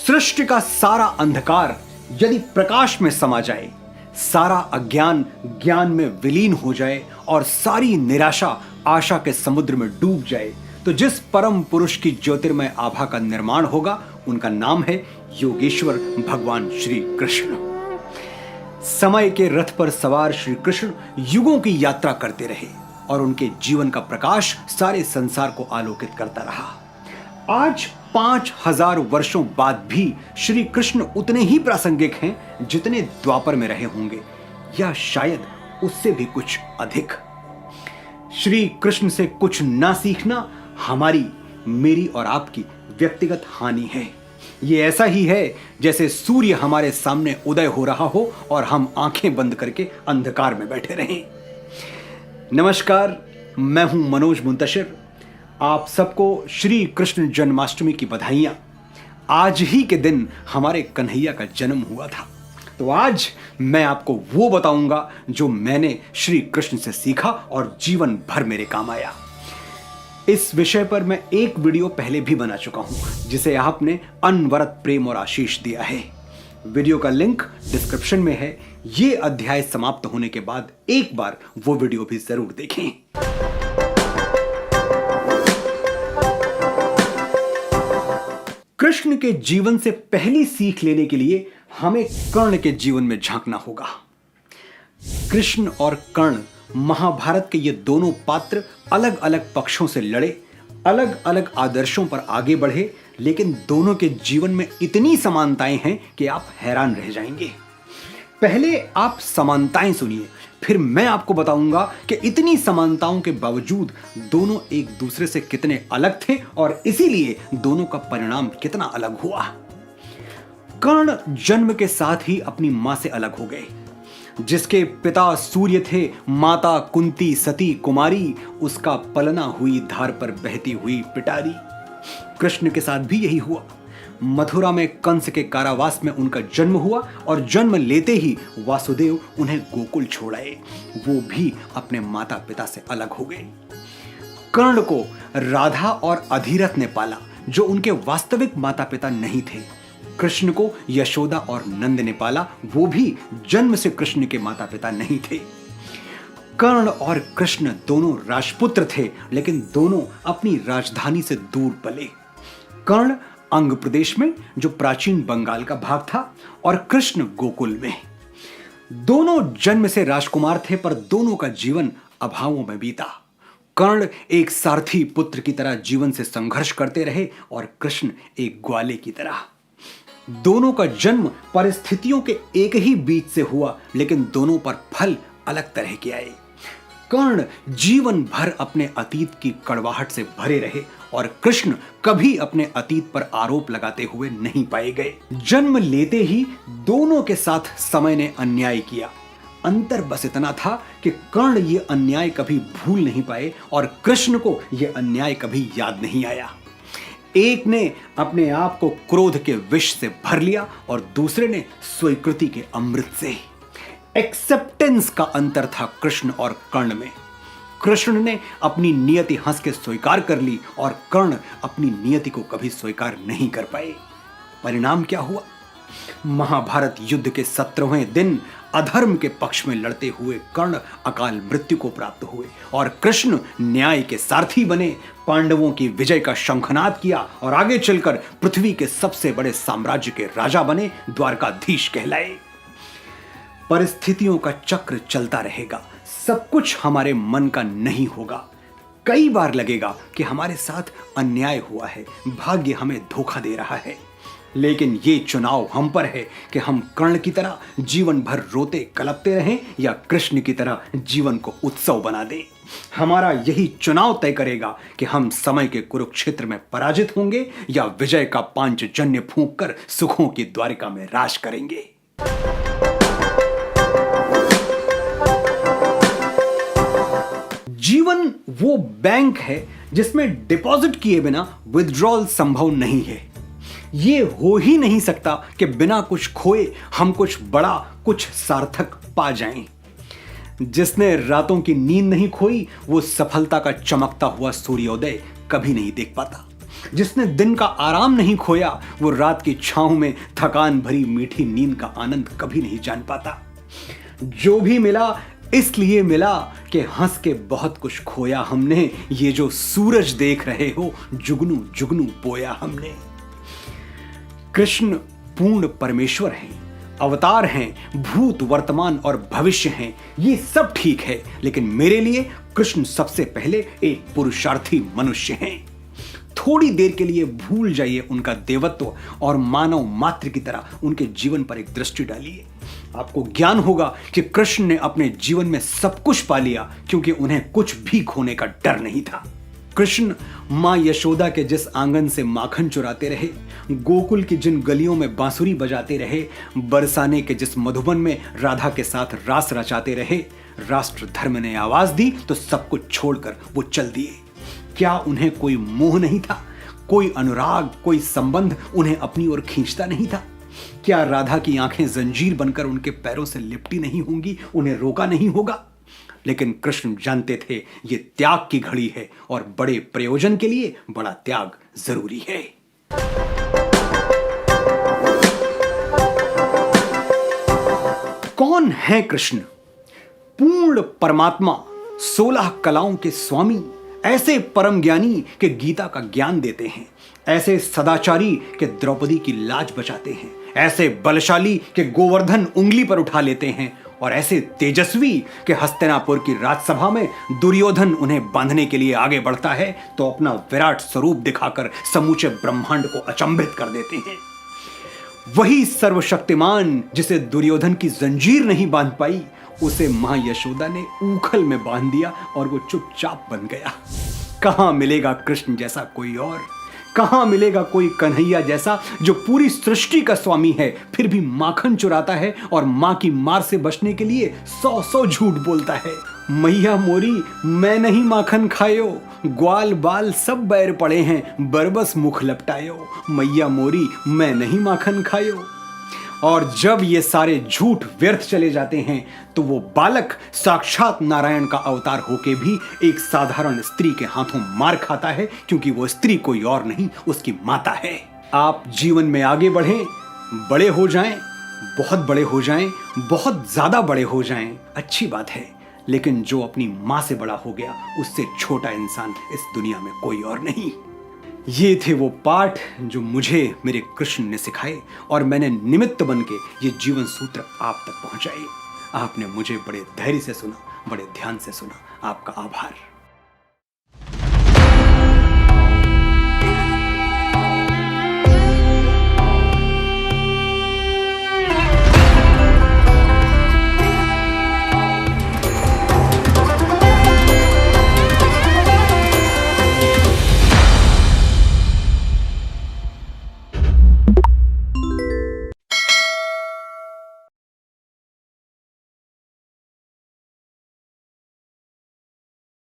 सृष्टि का सारा अंधकार यदि प्रकाश में समा जाए, सारा अज्ञान ज्ञान में विलीन हो जाए और सारी निराशा आशा के समुद्र में डूब जाए, तो जिस परम पुरुष की ज्योतिर्मय आभा का निर्माण होगा उनका नाम है योगेश्वर भगवान श्री कृष्ण। समय के रथ पर सवार श्री कृष्ण युगों की यात्रा करते रहे और उनके जीवन का प्रकाश सारे संसार को आलोकित करता रहा। आज 5000 वर्षों बाद भी श्री कृष्ण उतने ही प्रासंगिक हैं जितने द्वापर में रहे होंगे, या शायद उससे भी कुछ अधिक। श्री कृष्ण से कुछ ना सीखना हमारी, मेरी और आपकी व्यक्तिगत हानि है। ये ऐसा ही है जैसे सूर्य हमारे सामने उदय हो रहा हो और हम आंखें बंद करके अंधकार में बैठे रहें। नमस्कार, मैं हूं मनोज मुंतशिर। आप सबको श्री कृष्ण जन्माष्टमी की बधाइयां। आज ही के दिन हमारे कन्हैया का जन्म हुआ था, तो आज मैं आपको वो बताऊंगा जो मैंने श्री कृष्ण से सीखा और जीवन भर मेरे काम आया। इस विषय पर मैं एक वीडियो पहले भी बना चुका हूं जिसे आपने अनवरत प्रेम और आशीष दिया है। वीडियो का लिंक डिस्क्रिप्शन में है। ये अध्याय समाप्त होने के बाद एक बार वो वीडियो भी जरूर देखें। कृष्ण के जीवन से पहली सीख लेने के लिए हमें कर्ण के जीवन में झांकना होगा। कृष्ण और कर्ण महाभारत के ये दोनों पात्र अलग अलग पक्षों से लड़े, अलग अलग आदर्शों पर आगे बढ़े, लेकिन दोनों के जीवन में इतनी समानताएं हैं कि आप हैरान रह जाएंगे। पहले आप समानताएं सुनिए, फिर मैं आपको बताऊंगा कि इतनी समानताओं के बावजूद दोनों एक दूसरे से कितने अलग थे और इसीलिए दोनों का परिणाम कितना अलग हुआ। कर्ण जन्म के साथ ही अपनी मां से अलग हो गए। जिसके पिता सूर्य थे, माता कुंती सती कुमारी, उसका पलना हुई धार पर बहती हुई पिटारी। कृष्ण के साथ भी यही हुआ। मथुरा में कंस के कारावास में उनका जन्म हुआ और जन्म लेते ही वासुदेव उन्हें गोकुल छोड़ आए। वो भी अपने माता पिता से अलग हो गए। कर्ण को राधा और अधिरथ ने पाला जो उनके वास्तविक माता पिता नहीं थे। कृष्ण को यशोदा और नंद ने पाला, वो भी जन्म से कृष्ण के माता पिता नहीं थे। कर्ण और कृष्ण दोनों राजपुत्र थे, लेकिन दोनों अपनी राजधानी से दूर पले। कर्ण अंग प्रदेश में, जो प्राचीन बंगाल का भाग था, और कृष्ण गोकुल में। दोनों जन्म से राजकुमार थे, पर दोनों का जीवन अभावों में बीता। कर्ण एक सारथी पुत्र की तरह जीवन से संघर्ष करते रहे और कृष्ण एक ग्वाले की तरह। दोनों का जन्म परिस्थितियों के एक ही बीच से हुआ, लेकिन दोनों पर फल अलग तरह के आए। कर्ण जीवन भर अपने अतीत की कड़वाहट से भरे रहे और कृष्ण कभी अपने अतीत पर आरोप लगाते हुए नहीं पाए गए। जन्म लेते ही दोनों के साथ समय ने अन्याय किया। अंतर बस इतना था कि कर्ण ये अन्याय कभी भूल नहीं पाए और कृष्ण को ये अन्याय कभी याद नहीं आया। एक ने अपने आप को क्रोध के विष से भर लिया और दूसरे ने स्वीकृति के अमृत से। एक्सेप्टेंस का अंतर था कृष्ण और कर्ण में। कृष्ण ने अपनी नियति हंस के स्वीकार कर ली और कर्ण अपनी नियति को कभी स्वीकार नहीं कर पाए। परिणाम क्या हुआ? महाभारत युद्ध के 17वें दिन अधर्म के पक्ष में लड़ते हुए कर्ण अकाल मृत्यु को प्राप्त हुए और कृष्ण न्याय के सारथी बने, पांडवों की विजय का शंखनाद किया और आगे चलकर पृथ्वी के सबसे बड़े साम्राज्य के राजा बने, द्वारकाधीश कहलाए। परिस्थितियों का चक्र चलता रहेगा, सब कुछ हमारे मन का नहीं होगा। कई बार लगेगा कि हमारे साथ अन्याय हुआ है, भाग्य हमें धोखा दे रहा है, लेकिन ये चुनाव हम पर है कि हम कर्ण की तरह जीवन भर रोते कलपते रहें या कृष्ण की तरह जीवन को उत्सव बना दें। हमारा यही चुनाव तय करेगा कि हम समय के कुरुक्षेत्र में पराजित होंगे या विजय का पांचजन्य फूंक कर सुखों की द्वारिका में राज करेंगे। जीवन वो बैंक है जिसमें डिपॉजिट किए बिना विथड्रॉल संभव नहीं है। ये हो ही नहीं सकता कि बिना कुछ खोए हम कुछ बड़ा, कुछ सार्थक पा जाएं। जिसने रातों की नींद नहीं खोई वो सफलता का चमकता हुआ सूर्योदय कभी नहीं देख पाता। जिसने दिन का आराम नहीं खोया वो रात की छांव में थकान भरी मीठी नींद का आनंद कभी नहीं जान पाता। जो भी मिला इसलिए मिला कि हंस के बहुत कुछ खोया हमने, ये जो सूरज देख रहे हो जुगनू जुगनू बोया हमने। कृष्ण पूर्ण परमेश्वर हैं, अवतार हैं, भूत वर्तमान और भविष्य हैं, ये सब ठीक है, लेकिन मेरे लिए कृष्ण सबसे पहले एक पुरुषार्थी मनुष्य हैं। थोड़ी देर के लिए भूल जाइए उनका देवत्व और मानव मात्र की तरह उनके जीवन पर एक दृष्टि डालिए। आपको ज्ञान होगा कि कृष्ण ने अपने जीवन में सब कुछ पा लिया क्योंकि उन्हें कुछ भी खोने का डर नहीं था। कृष्ण मां यशोदा के जिस आंगन से माखन चुराते रहे, गोकुल की जिन गलियों में बांसुरी बजाते रहे, बरसाने के जिस मधुबन में राधा के साथ रास रचाते रहे, राष्ट्र धर्म ने आवाज दी तो सब कुछ छोड़कर वो चल दिए। क्या उन्हें कोई मोह नहीं था? कोई अनुराग, कोई संबंध उन्हें अपनी ओर खींचता नहीं था? क्या राधा की आंखें जंजीर बनकर उनके पैरों से लिपटी नहीं होंगी, उन्हें रोका नहीं होगा? लेकिन कृष्ण जानते थे ये त्याग की घड़ी है और बड़े प्रयोजन के लिए बड़ा त्याग जरूरी है। कौन है कृष्ण? पूर्ण परमात्मा, 16 कलाओं के स्वामी, ऐसे परम ज्ञानी के गीता का ज्ञान देते हैं, ऐसे सदाचारी के द्रौपदी की लाज बचाते हैं, ऐसे बलशाली के गोवर्धन उंगली पर उठा लेते हैं, और ऐसे तेजस्वी के हस्तिनापुर की राजसभा में दुर्योधन उन्हें बांधने के लिए आगे बढ़ता है तो अपना विराट स्वरूप दिखाकर समूचे ब्रह्मांड को अचंभित कर देते हैं। वही सर्वशक्तिमान जिसे दुर्योधन की जंजीर नहीं बांध पाई, उसे मां यशोदा ने ऊखल में बांध दिया और वो चुपचाप बन गया। कहां मिलेगा कृष्ण जैसा कोई और? कहां मिलेगा कोई कन्हैया जैसा जो पूरी सृष्टि का स्वामी है, फिर भी माखन चुराता है और मां की मार से बचने के लिए 100 झूठ बोलता है। मैया मोरी मैं नहीं माखन खायो, ग्वाल बाल सब बैर पड़े हैं, बरबस मुख लपटायो। मैया मोरी मैं नहीं माखन खायो। और जब ये सारे झूठ व्यर्थ चले जाते हैं तो वो बालक साक्षात नारायण का अवतार होके भी एक साधारण स्त्री के हाथों मार खाता है, क्योंकि वो स्त्री कोई और नहीं उसकी माता है। आप जीवन में आगे बढ़ें, बड़े हो जाएं, बहुत बड़े हो जाएं, बहुत ज्यादा बड़े हो जाएं, अच्छी बात है, लेकिन जो अपनी मां से बड़ा हो गया उससे छोटा इंसान इस दुनिया में कोई और नहीं। ये थे वो पाठ जो मुझे मेरे कृष्ण ने सिखाए और मैंने निमित्त बन के ये जीवन सूत्र आप तक पहुंचाए। आपने मुझे बड़े धैर्य से सुना, बड़े ध्यान से सुना। आपका आभार।